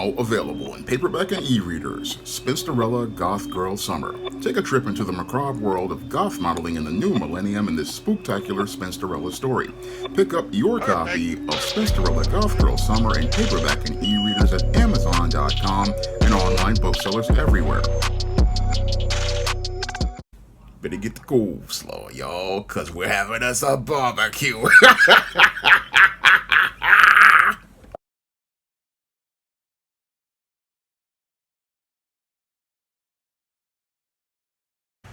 Now available in paperback and e-readers, Spinsterella Goth Girl Summer. Take a trip into the macabre world of goth modeling in the new millennium in this spooktacular Spinsterella story. Pick up your copy of Spinsterella Goth Girl Summer in paperback and e-readers at Amazon.com and online booksellers everywhere. Better get the coleslaw, y'all, cause we're having us a barbecue.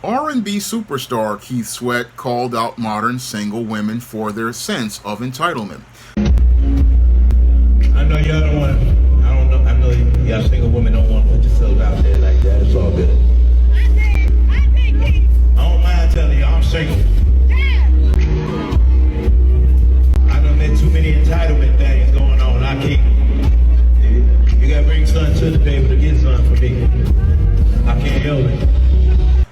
R&B superstar Keith Sweat called out modern single women for their sense of entitlement. I know y'all don't want to, I know y'all single women don't want to put yourselves out there like that. It's all good. I don't mind telling you, I'm single. I done met too many entitlement things going on. I can't. You gotta bring something to the table to get something for me. I can't help it.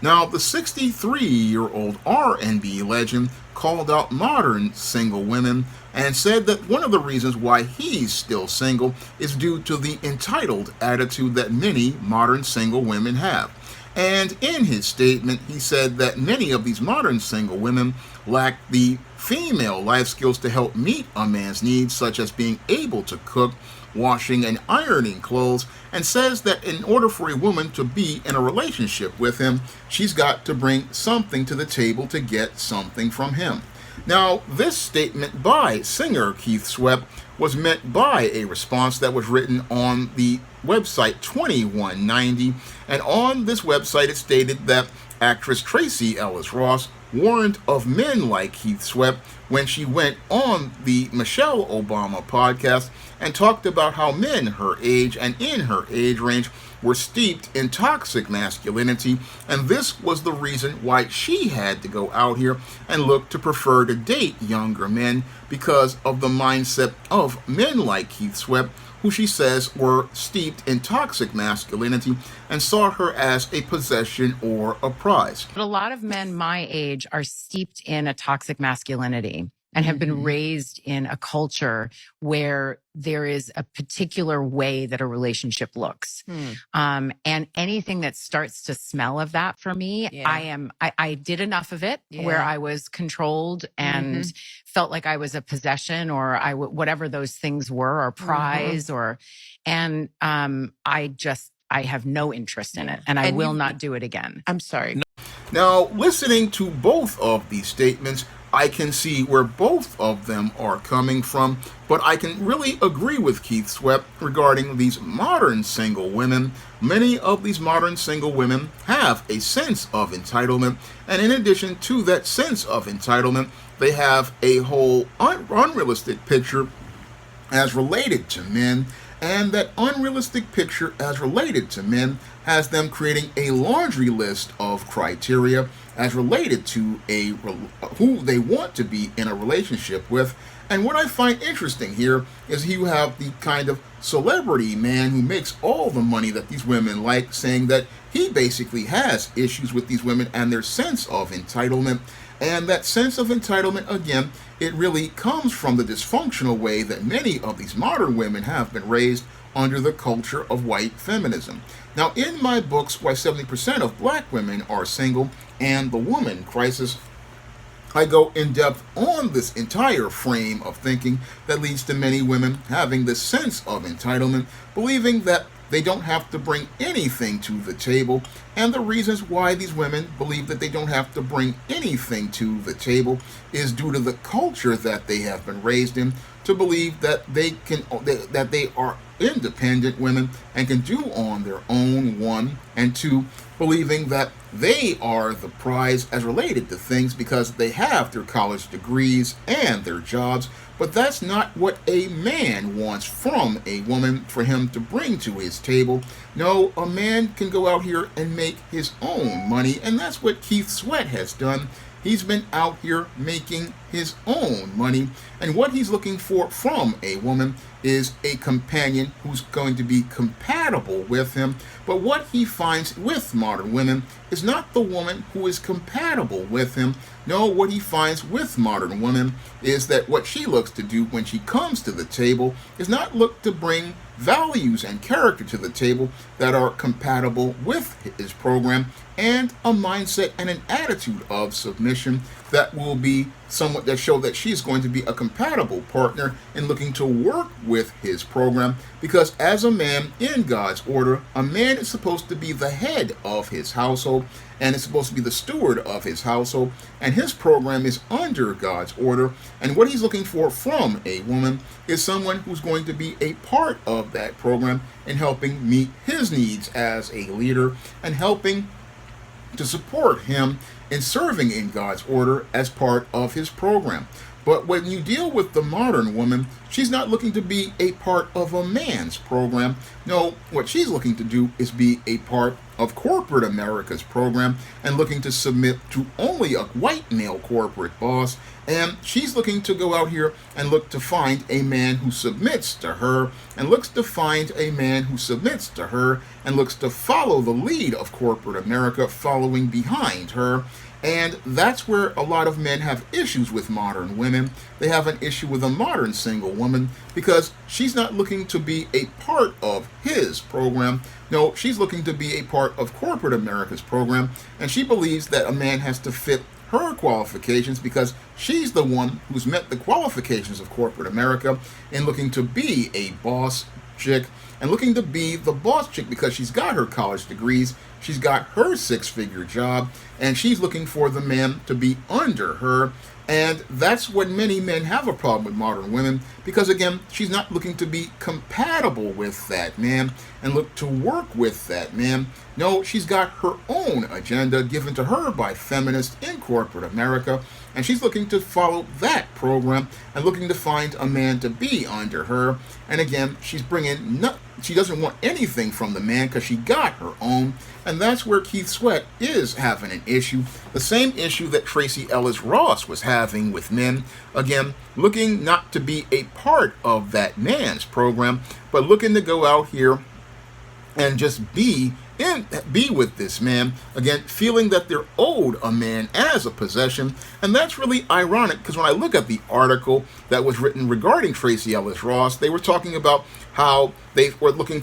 Now, the 63-year-old R&B legend called out modern single women and said that one of the reasons why he's still single is due to the entitled attitude that many modern single women have. And in his statement, he said that many of these modern single women lack the female life skills to help meet a man's needs, such as being able to cook, washing and ironing clothes, and says that in order for a woman to be in a relationship with him, she's got to bring something to the table to get something from him. Now, this statement by singer Keith Sweat was met by a response that was written on the website 2190, and on this website it stated that actress Tracee Ellis Ross warned of men like Keith Sweat when she went on the Michelle Obama podcast and talked about how men her age and in her age range were steeped in toxic masculinity, and this was the reason why she had to go out here and look to prefer to date younger men because of the mindset of men like Keith Sweat, who she says were steeped in toxic masculinity and saw her as a possession or a prize. But a lot of men my age are steeped in a toxic masculinity and have been raised in a culture where there is a particular way that a relationship looks. And anything that starts to smell of that for me, I did enough of it where I was controlled and felt like I was a possession or whatever those things were, or prize and I have no interest in it, and I will not do it again. I'm sorry. Now, listening to both of these statements, I can see where both of them are coming from, but I can really agree with Keith Sweat regarding these modern single women. Many of these modern single women have a sense of entitlement, and in addition to that sense of entitlement, they have a whole unrealistic picture as related to men, and that unrealistic picture as related to men has them creating a laundry list of criteria as related to who they want to be in a relationship with. And what I find interesting here is you have the kind of celebrity man who makes all the money that these women like, saying that he basically has issues with these women and their sense of entitlement. And that sense of entitlement, again, it really comes from the dysfunctional way that many of these modern women have been raised under the culture of white feminism. Now, in my books, Why 70% of Black Women Are Single and The Woman Crisis, I go in depth on this entire frame of thinking that leads to many women having this sense of entitlement, believing that they don't have to bring anything to the table, and the reasons why these women believe that they don't have to bring anything to the table is due to the culture that they have been raised in, to believe that they are independent women and can do on their own, one, and two, believing that they are the prize as related to things because they have their college degrees and their jobs. But that's not what a man wants from a woman for him to bring to his table. No, a man can go out here and make his own money, and that's what Keith Sweat has done. He's been out here making his own money. And what he's looking for from a woman is a companion who's going to be compatible with him. But what he finds with modern women is not the woman who is compatible with him. No, what he finds with modern women is that what she looks to do when she comes to the table is not look to bring values and character to the table that are compatible with his program, and a mindset and an attitude of submission that will be somewhat that show that she's going to be a compatible partner in looking to work with his program. Because as a man in God's order, a man is supposed to be the head of his household and is supposed to be the steward of his household, and his program is under God's order. And what he's looking for from a woman is someone who's going to be a part of that program in helping meet his needs as a leader and helping to support him in serving in God's order as part of his program. But when you deal with the modern woman, she's not looking to be a part of a man's program. No, what she's looking to do is be a part of corporate America's program and looking to submit to only a white male corporate boss. And she's looking to go out here and look to find a man who submits to her, and looks to find a man who submits to her, and looks to follow the lead of corporate America, following behind her. And that's where a lot of men have issues with modern women. They have an issue with a modern single woman because she's not looking to be a part of his program. No, she's looking to be a part of corporate America's program, and she believes that a man has to fit her qualifications because she's the one who's met the qualifications of corporate America in looking to be a boss chick and looking to be the boss chick because she's got her college degrees, she's got her six-figure job, and she's looking for the man to be under her. And that's when many men have a problem with modern women, because again, she's not looking to be compatible with that man and look to work with that man. No, she's got her own agenda given to her by feminists in corporate America, and she's looking to follow that program and looking to find a man to be under her. And again, she doesn't want anything from the man because she got her own. And that's where Keith Sweat is having an issue. The same issue that Tracy Ellis Ross was having with men. Again, looking not to be a part of that man's program, but looking to go out here and just be with this man, again, feeling that they're owed a man as a possession. And that's really ironic because when I look at the article that was written regarding Tracy Ellis Ross, they were talking about how they were looking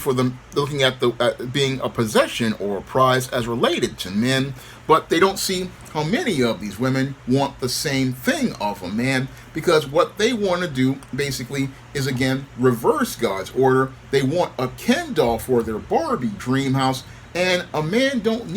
at being a possession or a prize as related to men, but they don't see how many of these women want the same thing of a man, because what they want to do basically is, again, reverse God's order. They want a Ken doll for their Barbie dream house, and a man don't want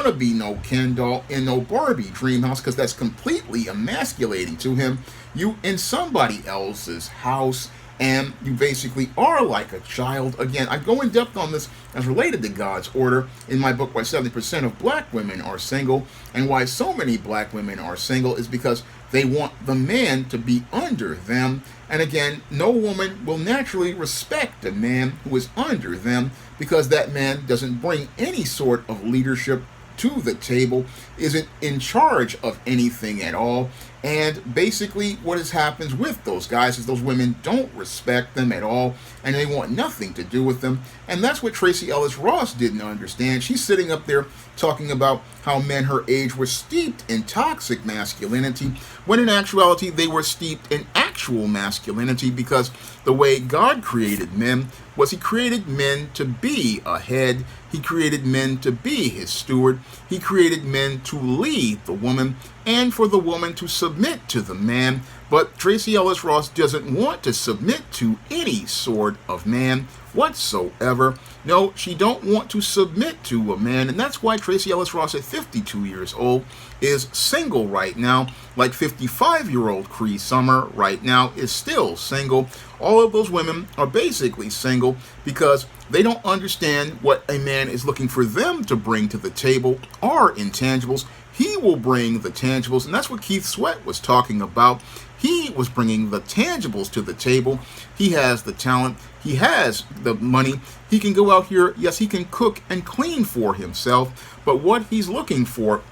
to be no Ken doll in no Barbie dream house, because that's completely emasculating to him. You in somebody else's house, and you basically are like a child. Again, I go in depth on this as related to God's order in my book, Why 70% of Black Women Are Single. And why so many black women are single is because they want the man to be under them. And again, no woman will naturally respect a man who is under them, because that man doesn't bring any sort of leadership to the table, isn't in charge of anything at all. And basically what happens with those guys is those women don't respect them at all, and they want nothing to do with them. And that's what Tracy Ellis Ross didn't understand. She's sitting up there talking about how men her age were steeped in toxic masculinity, when in actuality they were steeped in actual masculinity, because the way God created men was he created men to be a head. He created men to be his steward. He created men to lead the woman and for the woman to submit to the man. But Tracy Ellis Ross doesn't want to submit to any sort of man whatsoever. No, she don't want to submit to a man, and that's why Tracy Ellis Ross at 52 years old is single right now, like 55-year-old Cree Summer right now is still single. All of those women are basically single because they don't understand what a man is looking for them to bring to the table are intangibles. He will bring the tangibles, and that's what Keith Sweat was talking about. He was bringing the tangibles to the table. He has the talent. He has the money. He can go out here. Yes, he can cook and clean for himself. But what he's looking for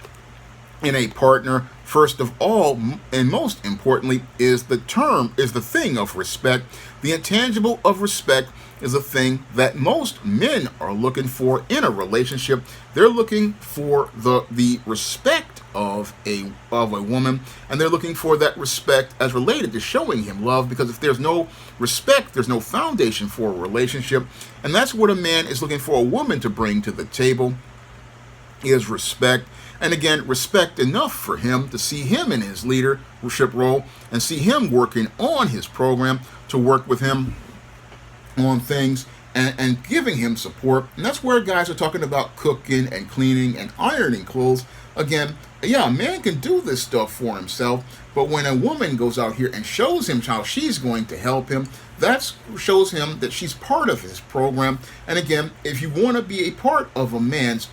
in a partner, first of all, and most importantly, is the thing of respect. The intangible of respect is a thing that most men are looking for in a relationship. They're looking for the respect of a woman, and they're looking for that respect as related to showing him love, because if there's no respect, there's no foundation for a relationship. And that's what a man is looking for a woman to bring to the table, is respect. And again, respect enough for him to see him in his leadership role and see him working on his program, to work with him on things and giving him support. And that's where guys are talking about cooking and cleaning and ironing clothes. Again, yeah, a man can do this stuff for himself, but when a woman goes out here and shows him how she's going to help him, that shows him that she's part of his program. And again, if you want to be a part of a man's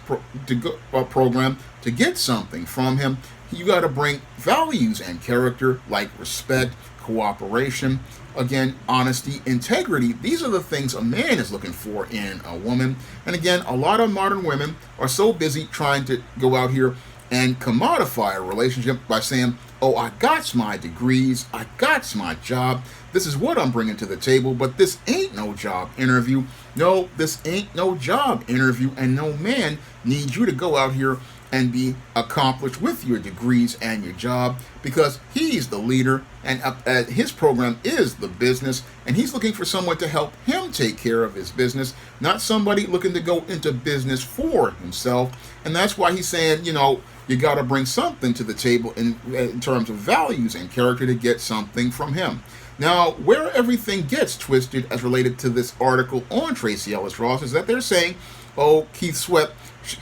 program to get something from him, you got to bring values and character like respect, cooperation, again, honesty, integrity. These are the things a man is looking for in a woman. And again, a lot of modern women are so busy trying to go out here and commodify a relationship by saying, oh, I got my degrees, I got my job, this is what I'm bringing to the table, but this ain't no job interview. No, this ain't no job interview, and no man needs you to go out here and be accomplished with your degrees and your job, because he's the leader, and his program is the business, and he's looking for someone to help him take care of his business, not somebody looking to go into business for himself. And that's why he's saying, you got to bring something to the table in terms of values and character to get something from him. Now, where everything gets twisted as related to this article on Tracee Ellis Ross is that they're saying, oh, Keith Sweat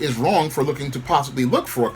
is wrong for looking to possibly look for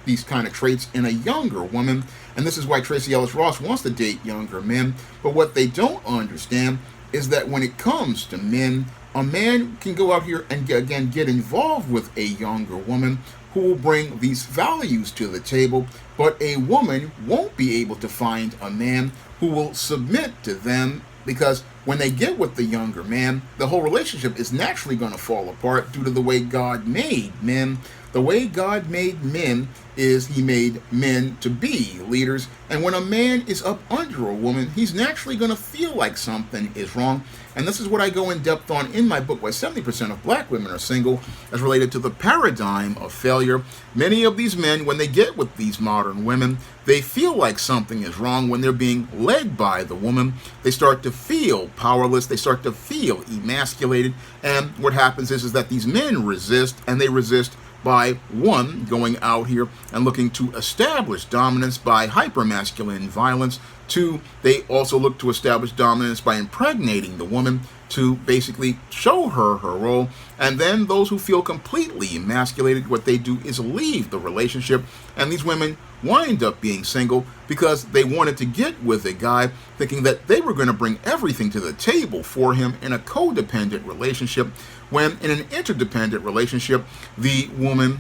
these kind of traits in a younger woman, and this is why Tracee Ellis Ross wants to date younger men. But what they don't understand is that when it comes to men, a man can go out here and get involved with a younger woman who will bring these values to the table, but a woman won't be able to find a man who will submit to them, because when they get with the younger man, the whole relationship is naturally going to fall apart due to the way God made men. The way God made men is he made men to be leaders. And when a man is up under a woman, he's naturally going to feel like something is wrong. And this is what I go in depth on in my book, Why 70% of Black Women Are Single, as related to the paradigm of failure. Many of these men, when they get with these modern women, they feel like something is wrong when they're being led by the woman. They start to feel powerless. They start to feel emasculated. And what happens is that these men resist, and they resist by, one, going out here and looking to establish dominance by hypermasculine violence. Two, they also look to establish dominance by impregnating the woman to basically show her role. And then those who feel completely emasculated, what they do is leave the relationship. And these women wind up being single because they wanted to get with a guy thinking that they were going to bring everything to the table for him in a codependent relationship, when in an interdependent relationship, the woman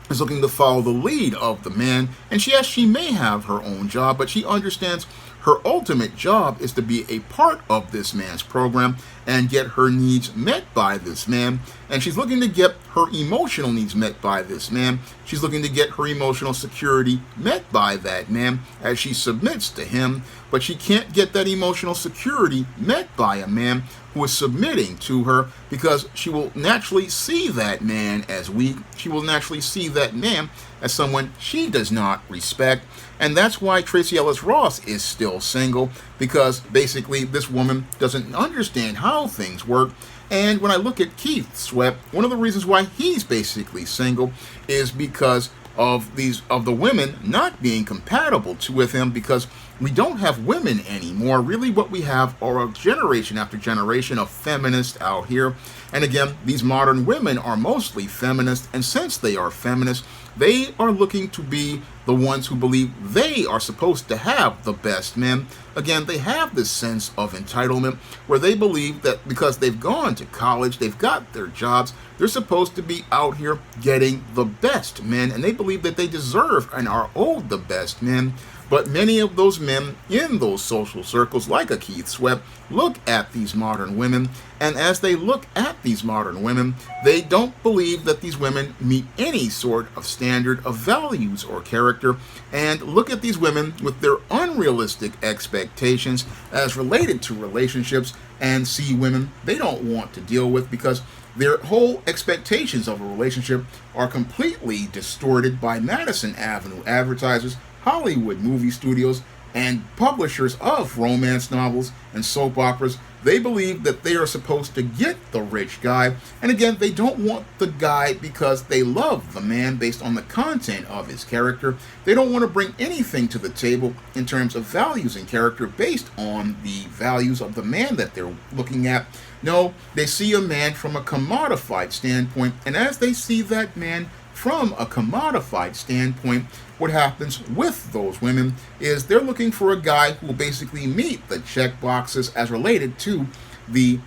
is looking to follow the lead of the man. And she may have her own job, but she understands her ultimate job is to be a part of this man's program and get her needs met by this man. And she's looking to get her emotional needs met by this man. She's looking to get her emotional security met by that man as she submits to him. But she can't get that emotional security met by a man who is submitting to her, because she will naturally see that man as weak. She will naturally see that man as someone she does not respect. And that's why Tracee Ellis Ross is still single, because basically this woman doesn't understand how things work. And when I look at Keith Sweat, one of the reasons why he's basically single is because of the women not being compatible with him, because we don't have women anymore. Really, what we have are a generation after generation of feminists out here. And again, these modern women are mostly feminists, and since they are feminists, they are looking to be the ones who believe they are supposed to have the best men. Again, they have this sense of entitlement where they believe that because they've gone to college, they've got their jobs, they're supposed to be out here getting the best men, and they believe that they deserve and are owed the best men. But many of those men in those social circles, like a Keith Sweat, look at these modern women, and as they look at these modern women, they don't believe that these women meet any sort of standard of values or character, and look at these women with their unrealistic expectations as related to relationships, and see women they don't want to deal with because their whole expectations of a relationship are completely distorted by Madison Avenue advertisers, Hollywood movie studios, and publishers of romance novels and soap operas. They believe that they are supposed to get the rich guy, and again, they don't want the guy because they love the man based on the content of his character. They don't want to bring anything to the table in terms of values and character based on the values of the man that they're looking at. No, they see a man from a commodified standpoint, and as they see that man from a commodified standpoint, what happens with those women is they're looking for a guy who will basically meet the check boxes as related to the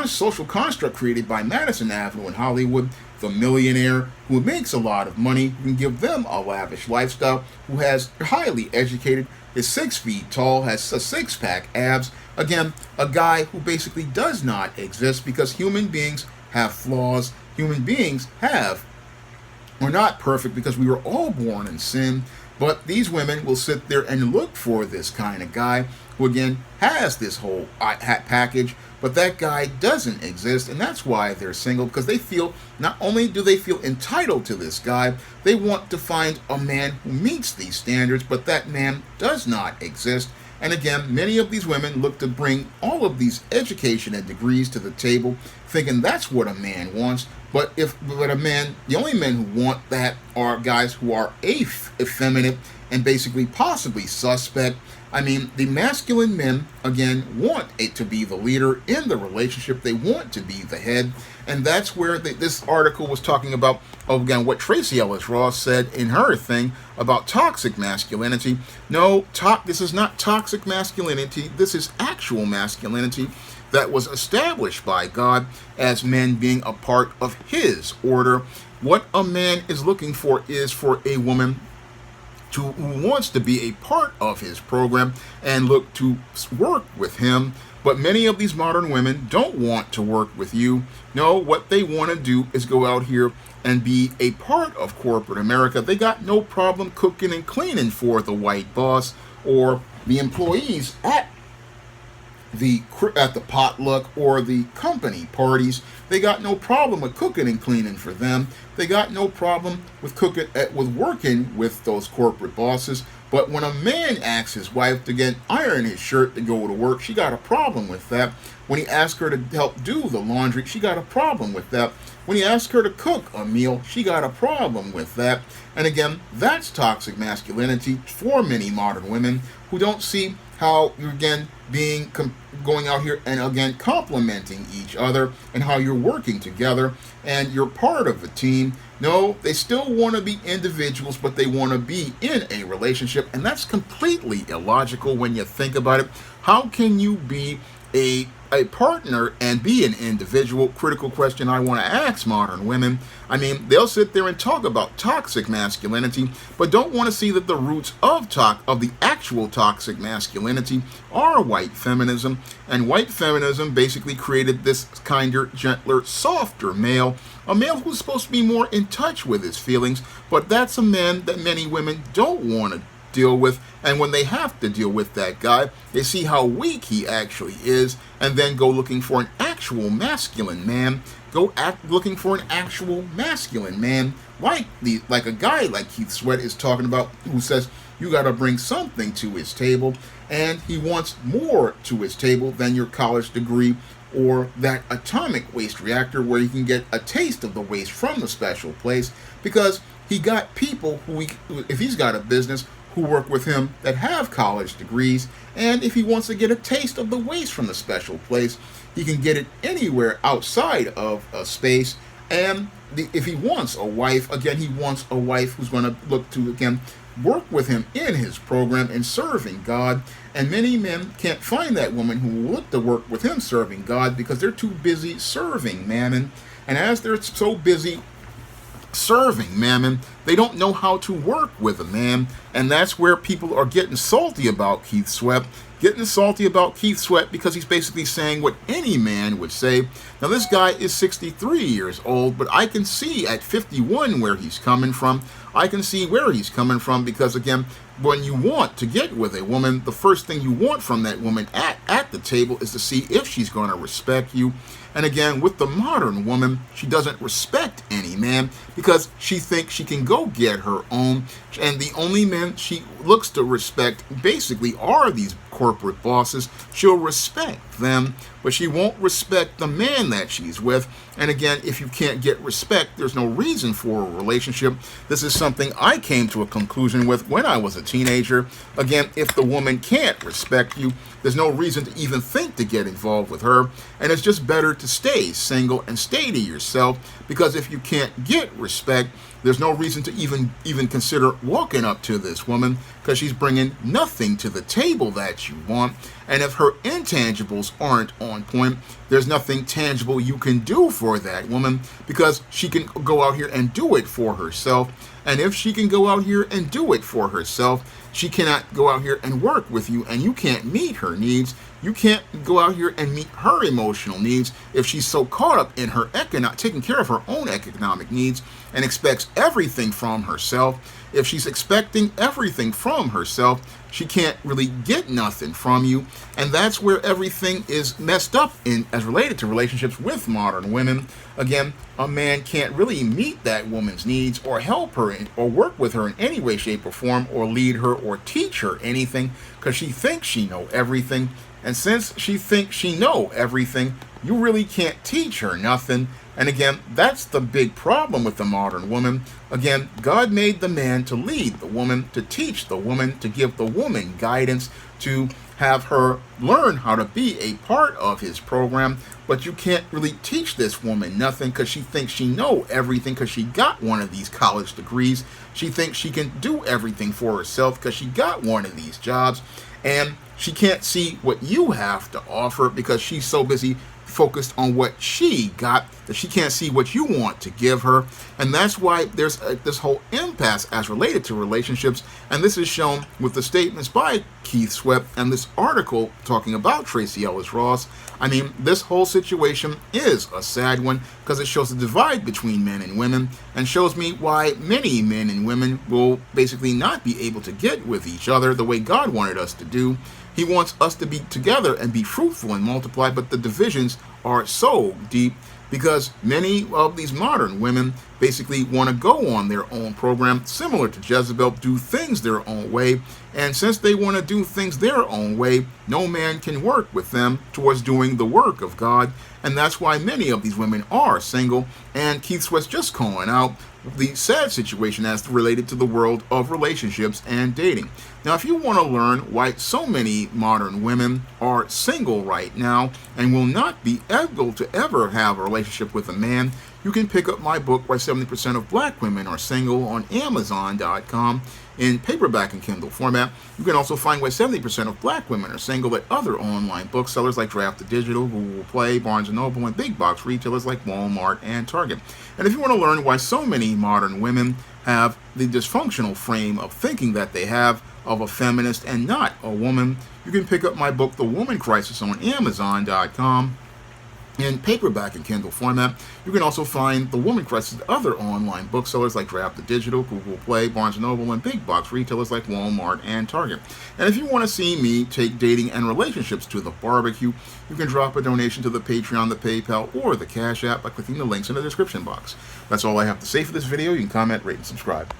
social construct created by Madison Avenue in Hollywood, the millionaire who makes a lot of money, who can give them a lavish lifestyle, who has highly educated, is 6 feet tall, has a six-pack abs. Again, a guy who basically does not exist because human beings have flaws. Human beings we're not perfect because we were all born in sin, but these women will sit there and look for this kind of guy who, again, has this whole package, but that guy doesn't exist, and that's why they're single, because they feel, not only do they feel entitled to this guy, they want to find a man who meets these standards, but that man does not exist. And again, many of these women look to bring all of these education and degrees to the table, thinking that's what a man wants. But the only men who want that are guys who are effeminate and basically possibly suspect. I mean, the masculine men, again, want it to be the leader in the relationship. They want to be the head. And that's where this article was talking about, again, what Tracy Ellis Ross said in her thing about toxic masculinity. No, this is not toxic masculinity. This is actual masculinity that was established by God as men being a part of his order. What a man is looking for is for a woman who wants to be a part of his program and look to work with him. But many of these modern women don't want to work with you. No, what they want to do is go out here and be a part of corporate America. They got no problem cooking and cleaning for the white boss or the employees at the potluck or the company parties. They got no problem with cooking and cleaning for them. They got no problem with working with those corporate bosses. But when a man asks his wife to iron his shirt to go to work, she got a problem with that. When he asks her to help do the laundry, she got a problem with that. When he asks her to cook a meal, she got a problem with that. And again, that's toxic masculinity for many modern women who don't see how you're, again, going out here and, again, complementing each other and how you're working together and you're part of a team. No, they still want to be individuals, but they want to be in a relationship, and that's completely illogical when you think about it. How can you be a partner and be an individual? Critical question I want to ask modern women. I mean, they'll sit there and talk about toxic masculinity, but don't want to see that the roots of the actual toxic masculinity are white feminism, and white feminism basically created this kinder, gentler, softer male, a male who's supposed to be more in touch with his feelings, but that's a man that many women don't want to deal with, and when they have to deal with that guy, they see how weak he actually is, and then go looking for an actual masculine man, looking for an actual masculine man, like a guy like Keith Sweat is talking about, who says you got to bring something to his table, and he wants more to his table than your college degree or that atomic waste reactor where you can get a taste of the waste from the special place, because he got people if he's got a business, who work with him that have college degrees, and if he wants to get a taste of the waste from the special place, he can get it anywhere outside of a space. And if he wants a wife, again, he wants a wife who's going to look to, again, work with him in his program and serving God. And many men can't find that woman who will look to work with him serving God because they're too busy serving mammon. And as they're so busy serving mammon. They don't know how to work with a man, and that's where people are getting salty about Keith Sweat. Getting salty about Keith Sweat because he's basically saying what any man would say. Now, this guy is 63 years old, but I can see at 51 where he's coming from. I can see where he's coming from because, again, when you want to get with a woman, the first thing you want from that woman at the table is to see if she's going to respect you. And again, with the modern woman, she doesn't respect any man because she thinks she can go get her own. And the only men she looks to respect basically are these corporate bosses. She'll respect them, but she won't respect the man that she's with. And again, if you can't get respect, there's no reason for a relationship. This is something I came to a conclusion with when I was a teenager. Again, if the woman can't respect you, there's no reason to even think to get involved with her. And it's just better to stay single and stay to yourself, because if you can't get respect, there's no reason to even consider walking up to this woman, because she's bringing nothing to the table that you want. And if her intangibles aren't on point, there's nothing tangible you can do for that woman, because she can go out here and do it for herself. And if she can go out here and do it for herself, she cannot go out here and work with you, and you can't meet her needs. You can't go out here and meet her emotional needs if she's so caught up in her taking care of her own economic needs and expects everything from herself. If she's expecting everything from herself, she can't really get nothing from you. And that's where everything is messed up as related to relationships with modern women. Again, a man can't really meet that woman's needs or help her or work with her in any way, shape, or form, or lead her or teach her anything, because she thinks she knows everything. And since she thinks she knows everything, you really can't teach her nothing. And again, that's the big problem with the modern woman. Again, God made the man to lead the woman, to teach the woman, to give the woman guidance, to have her learn how to be a part of his program. But you can't really teach this woman nothing, because she thinks she knows everything because she got one of these college degrees. She thinks she can do everything for herself because she got one of these jobs. And she can't see what you have to offer because she's so busy focused on what she got that she can't see what you want to give her. And that's why there's this whole impasse as related to relationships. And this is shown with the statements by Keith Sweat and this article talking about Tracy Ellis Ross. I mean, this whole situation is a sad one because it shows the divide between men and women, and shows me why many men and women will basically not be able to get with each other the way God wanted us to do. He wants us to be together and be fruitful and multiply, but the divisions are so deep because many of these modern women basically want to go on their own program, similar to Jezebel, do things their own way. And since they want to do things their own way, no man can work with them towards doing the work of God. And that's why many of these women are single. And Keith Sweat's just calling out the sad situation as related to the world of relationships and dating. Now, if you want to learn why so many modern women are single right now and will not be able to ever have a relationship with a man, you can pick up my book, Why 70% of Black Women Are Single, on Amazon.com in paperback and Kindle format. You can also find Why 70% of Black Women Are Single at other online booksellers like Draft to Digital, Google Play, Barnes & Noble, and big box retailers like Walmart and Target. And if you want to learn why so many modern women have the dysfunctional frame of thinking that they have of a feminist and not a woman, you can pick up my book, The Woman Crisis, on Amazon.com in paperback and Kindle format. You can also find The Woman Crisis at other online booksellers like Draft to Digital, Google Play, Barnes & Noble, and big box retailers like Walmart and Target. And if you want to see me take dating and relationships to the barbecue, you can drop a donation to the Patreon, the PayPal, or the Cash App by clicking the links in the description box. That's all I have to say for this video. You can comment, rate, and subscribe.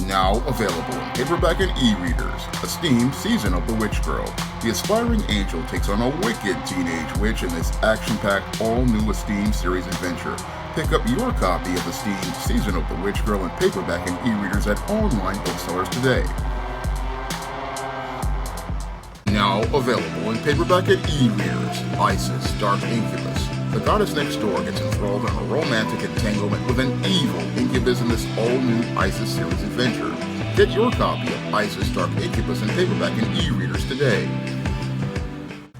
Now available in paperback and e-readers, Esteemed Season of the Witch Girl. The aspiring angel takes on a wicked teenage witch in this action-packed, all-new Esteemed series adventure. Pick up your copy of Esteemed Season of the Witch Girl in paperback and e-readers at online booksellers today. Now available in paperback and e-readers, Isis, Dark Incubus. The goddess next door gets enthralled in a romantic entanglement with an evil incubus in this all-new Isis series adventure. Get your copy of Isis, Dark Incubus in paperback and e-readers today.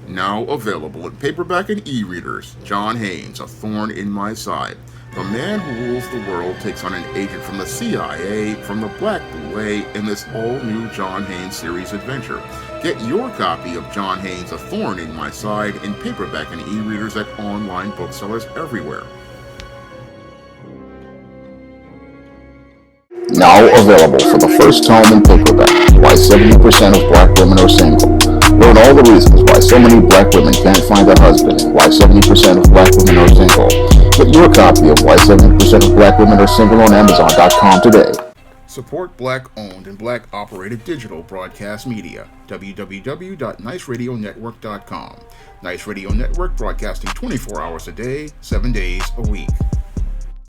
Now available in paperback and e-readers, John Haynes, A Thorn in My Side. The man who rules the world takes on an agent from the CIA from the Black Way in this all-new John Haynes series adventure. Get your copy of John Haynes' A Thorn in My Side in paperback and e-readers at online booksellers everywhere. Now available for the first time in paperback, Why 70% of Black Women Are Single. Learn all the reasons why so many Black women can't find a husband and why 70% of Black women are single. Get your copy of Why 70% of Black Women Are Single on Amazon.com today. Support Black-owned and Black-operated digital broadcast media. www.niceradionetwork.com. Nice Radio Network, broadcasting 24 hours a day, 7 days a week.